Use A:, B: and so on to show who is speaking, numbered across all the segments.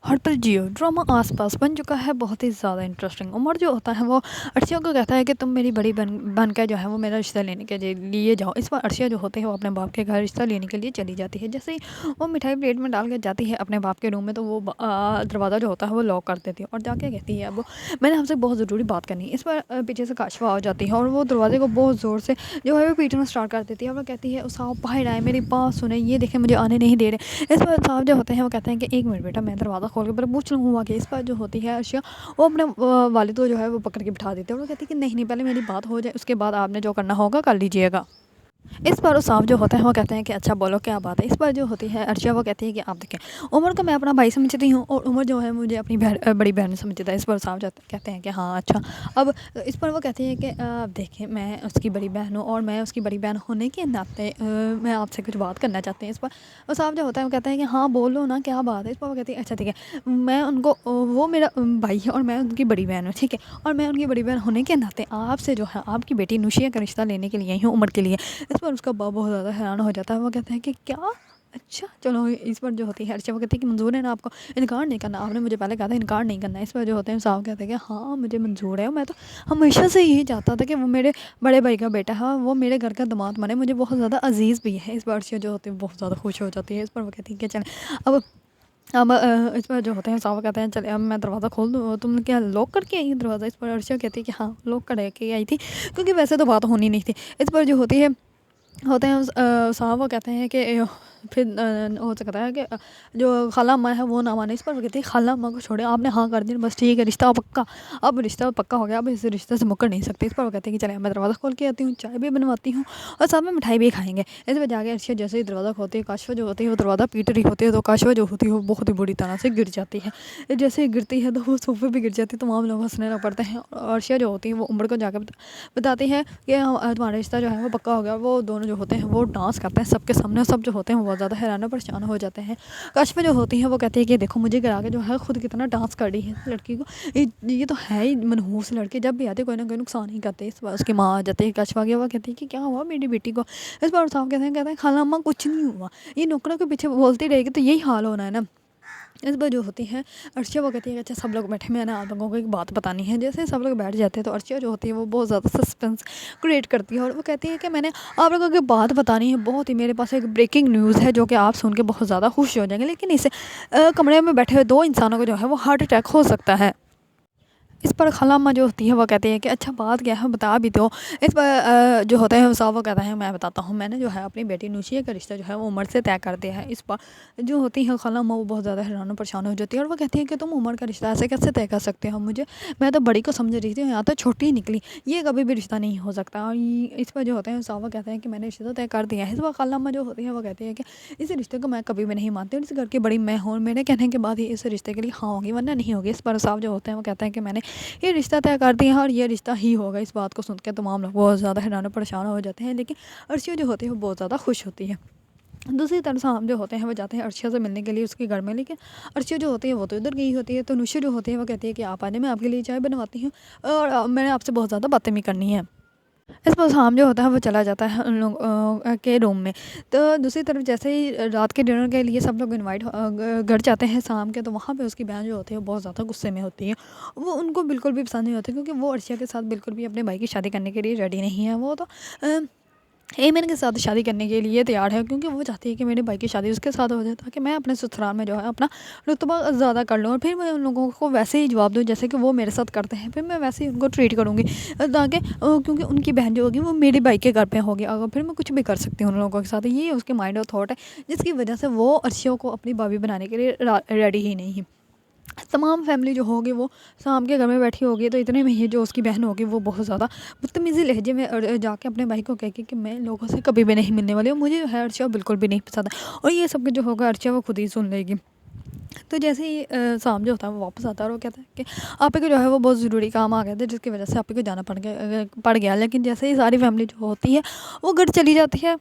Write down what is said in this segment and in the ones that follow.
A: हर पर जियो ड्रामा आस पास बन चुका है बहुत ही ज़्यादा इंटरेस्टिंग। उमर जो होता है वो अर्शिया को कहता है कि तुम मेरी बड़ी बन के जो है वो मेरा रिश्ता लेने के लिए जाओ। इस बार अर्शिया जो होते हैं वो अपने बाप के घर रिश्ता लेने के लिए चली जाती है। जैसे ही वो मिठाई प्लेट में डाल के जाती है अपने बाप के रूम में, तो वो दरवाज़ा जो होता है वो लॉक कर देती है और जाके कहती है अब मैंने हमसे बहुत ज़रूरी बात करनी है। इस पर पीछे से काशवा आ जाती है और वो दरवाजे को बहुत ज़ोर से जो है वो पीटना स्टार्ट कर देती है और वो कहती है साहब बाहर आए, मेरी बात सुने, ये देखें मुझे आने नहीं दे रहे। इस पर साहब जो होते हैं वो कहते हैं कि एक मिनट बेटा, मैं दरवाज़ा खोल के पहले पूछ लूँ हुआ कि। इस पर जो होती है अर्शिया वो अपने वालिद को जो है वो पकड़ के बिठा देते हैं और वो कहती है कि नहीं नहीं, पहले मेरी बात हो जाए, उसके बाद आपने जो करना होगा कर लीजिएगा। इस पर साहब जो होते हैं वो कहते हैं कि अच्छा बोलो क्या बात है। इस पर जो होती है अर्शिया वो कहती है कि आप देखें, उमर को मैं अपना भाई समझती हूँ और उमर जो है मुझे अपनी बड़ी बहन समझता है। इस पर साहब कहते हैं कि हाँ अच्छा। अब इस पर वो कहती है कि आप देखें, मैं उसकी बड़ी बहन हूँ और मैं उसकी बड़ी बहन होने के नाते मैं आपसे कुछ बात करना चाहती हूँ। इस पर वो साहब जो होता है वो कहता है कि हाँ बोलो ना, क्या बात है। इस पर वो कहती है अच्छा ठीक है, मैं उनको वो मेरा भाई है और मैं उनकी बड़ी बहन हूँ, ठीक है, और मैं उनकी बड़ी बहन होने के नाते आपसे जो है आपकी बेटी नुशिया का रिश्ता लेने के लिए आई हूँ उमर के लिए। इस पर उसका बाप बहुत ज़्यादा हैरान हो जाता है। वो कहते हैं कि क्या, अच्छा चलो। इस पर जो होती है अर्शिया वो कहती है कि मंजूर है ना आपको, इनकार नहीं करना, आपने मुझे पहले कहा था इनकार नहीं करना। इस पर जो होते हैं साहब कहते हैं कि हाँ मुझे मंजूर है, मैं तो हमेशा से यही चाहता था कि वो मेरे बड़े भाई का बेटा है, वो मेरे घर का दामाद बने, मुझे बहुत ज़्यादा अजीज़ भी है। इस पर अर्शिया जो होती है बहुत ज़्यादा खुश हो जाती है। इस पर वो कहती है कि चलें अब इस पर जो होते हैं साहब कहते हैं चले अब मैं दरवाज़ा खोल दूँ, तुम क्या लॉक करके आई है दरवाज़ा। इस पर अर्शिया कहती है कि हाँ लॉक करके आई थी, क्योंकि वैसे तो बात होनी नहीं थी। इस पर जो होती है होते हैं साहब वो कहते हैं कि फिर हो सकता है कि जो खाला अम्मा है वो ना माने। इस पर वो कहती है खाला अम्मा को छोड़े, आपने हाँ कर दी बस ठीक है, रिश्ता पक्का। अब रिश्ता पक्का हो गया, अब इस रिश्ते से मुकर नहीं सकते। इस पर वो कहते हैं कि चले मैं दरवाज़ा खोल के आती हूँ, चाय भी बनवाती हूँ और साथ में मिठाई भी खाएंगे। इस पर जाके अर्शिया जैसे ही दरवाज़ा खोलती है, काशवा जो होती है वो दरवाज़ा पीट रही होती है, तो काशवा जो होती है वो बहुत ही बुरी तरह से गिर जाती है। जैसे ही गिरती है तो वो सोफे पे गिर जाती है, तमाम लोग हंसने लग पड़ते हैं और अर्शिया जो होती है वो उमर को जाकर बताती है कि तुम्हारा रिश्ता जो है वो पक्का हो गया। वो दोनों जो होते हैं वो डांस करते हैं सबके सामने, सब जो होते हैं वो बहुत ज़्यादा हैरान और परेशान हो जाते हैं। काशफा जो होती है वो कहती है कि देखो मुझे गिरा के जो है खुद कितना डांस कर रही है लड़की को, ये तो है ही मनहूस लड़के, जब भी आते कोई ना कोई नुकसान ही करते। इस बार उसकी माँ आ जाती है काशफा की, वो कहती है कि क्या हुआ मेरी बेटी को। इस बार साहब कहते हैं खाला अम्मा कुछ नहीं हुआ, ये नौकरों के पीछे बोलती रहेगी तो यही हाल होना है ना। इस बार जो होती है अर्शिया वो कहती है कि अच्छा सब लोग बैठे, मैंने आप लोगों को एक बात बतानी है। जैसे सब लोग बैठ जाते हैं तो अर्शिया जो होती है वो बहुत ज़्यादा सस्पेंस क्रिएट करती है और वो कहती है कि मैंने आप लोगों को बात बतानी है, बहुत ही मेरे पास एक ब्रेकिंग न्यूज़ है जो कि आप सुन के बहुत ज़्यादा खुश हो जाएंगे, लेकिन इस कमरे में बैठे हुए दो इंसानों को जो है वो हार्ट अटैक हो सकता है। इस पर खालाम्मा जो होती है वो कहती है कि अच्छा बात क्या है बता भी दो। इस पर जो होता है साहब वो कहता है मैं बताता हूँ, मैंने जो है अपनी बेटी नुशिया का रिश्ता जो है वो उमर से तय कर दिया है। इस पर जो होती है खालाम्मा वो बहुत ज़्यादा हैरान और परेशान हो जाती है और वो कहती है कि तुम उमर का रिश्ता ऐसे कैसे तय कर सकते हो, मुझे मैं तो बड़ी को समझ रही थी, यहाँ तो छोटी ही निकली, ये कभी भी रिश्ता नहीं हो सकता। और इस पर जो होते हैं साहब कहते हैं कि मैंने रिश्ता तय कर दिया है। इस पर खालाम्मा जो होती है वो कहती है कि इस रिश्ते को मैं कभी भी नहीं मानती और इस घर की बड़ी मैं हूँ, मेरे कहने के बाद ही इस रिश्ते के लिए हाँ होगी वरना नहीं होगी। इस पर साहब जो होते हैं वो कहते हैं कि मैंने ये रिश्ता तय कर दिया है और ये रिश्ता ही होगा। इस बात को सुन के तमाम लोग बहुत ज़्यादा हैरान और परेशान हो जाते हैं, लेकिन अर्शिया जो होती है वो बहुत ज़्यादा खुश होती है। दूसरी तरफ हम जो होते हैं वो जाते हैं अर्शिया से मिलने के लिए उसके घर में, लेकिन अर्शिया जो होती है वो तो इधर गई होती है। तो नुशी जो होती है वो कहती है कि आप आ जाए, मैं आपके लिए चाय बनवाती हूँ और मैंने आपसे बहुत ज़्यादा बातें भी करनी है। इस पर शाम जो होता है वो चला जाता है उन लोग के रूम में। तो दूसरी तरफ जैसे ही रात के डिनर के लिए सब लोग इनवाइट घर जाते हैं शाम के, तो वहाँ पे उसकी बहन जो होती है वो बहुत ज़्यादा गुस्से में होती है। वो उनको बिल्कुल भी पसंद नहीं होती, क्योंकि वो अर्शिया के साथ बिल्कुल भी अपने भाई की शादी करने के लिए रेडी नहीं है। वो तो एमन के साथ शादी करने के लिए तैयार है, क्योंकि वो चाहती है कि मेरे भाई की शादी उसके साथ हो जाए ताकि मैं अपने ससुराल में जो है अपना रुतबा ज़्यादा कर लूँ और फिर मैं उन लोगों को वैसे ही जवाब दूँ जैसे कि वो मेरे साथ करते हैं, फिर मैं वैसे ही उनको ट्रीट करूँगी ताकि क्योंकि उनकी बहन जो होगी वो मेरे भाई के घर पे होगी, अगर फिर मैं कुछ भी कर सकती हूँ उन लोगों के साथ। ये उसके माइंड और थॉट है जिसकी वजह से वो अर्शिया को अपनी भाभी बनाने के लिए रेडी ही नहीं है। तमाम फैमिली जो होगी वो शाम के घर में बैठी होगी, तो इतने में ही जो उसकी बहन होगी वो बहुत ज़्यादा बदतमीज़ी लहजे में जाके अपने भाई को कह के कि मैं लोगों से कभी भी नहीं मिलने वाली हूँ, मुझे है अर्शिया बिल्कुल भी नहीं पसंद है, और ये सब जो होगा अर्शिया वो खुद ही सुन लेगी। तो जैसे ही शाम जो होता है वो वापस आता है और वो कहता है कि आप ही को जो है वो बहुत ज़रूरी काम आ गया था जिसकी वजह से आप ही को जाना पड़ गया। लेकिन जैसे ही सारी फैमिली जो होती है वो घर चली जाती है,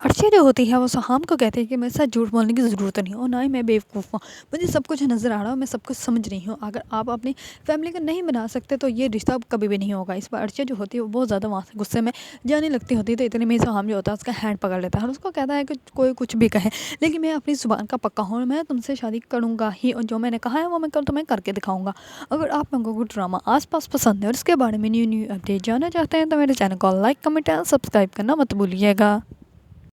A: अर्शिया जो होती है वो सहाम को कहती है कि मेरे साथ झूठ बोलने की ज़रूरत नहीं है और ना ही मैं बेवकूफ़ हूँ, मुझे सब कुछ नज़र आ रहा है, मैं सब कुछ समझ रही हूँ। अगर आप अपनी फैमिली को नहीं बना सकते तो ये रिश्ता कभी भी नहीं होगा। इस पर अर्शिया जो होती है वो बहुत ज़्यादा वहाँ से गुस्से में जाने लगती होती है, तो इतने में सहाम जो होता है उसका हैंड पकड़ लेता है और उसको कहता है कि कोई कुछ भी कहे, लेकिन मैं अपनी ज़ुबान का पक्का हूँ और मैं तुमसे शादी करूँगा ही, और जो मैंने कहा है वो मैं कल तुम्हें करके दिखाऊँगा। अगर आप लोगों को ड्रामा आस-पास पसंद है और इसके बारे में न्यू न्यू अपडेट जानना चाहते हैं तो मेरे चैनल को लाइक, कमेंट एंड सब्सक्राइब करना मत भूलिएगा।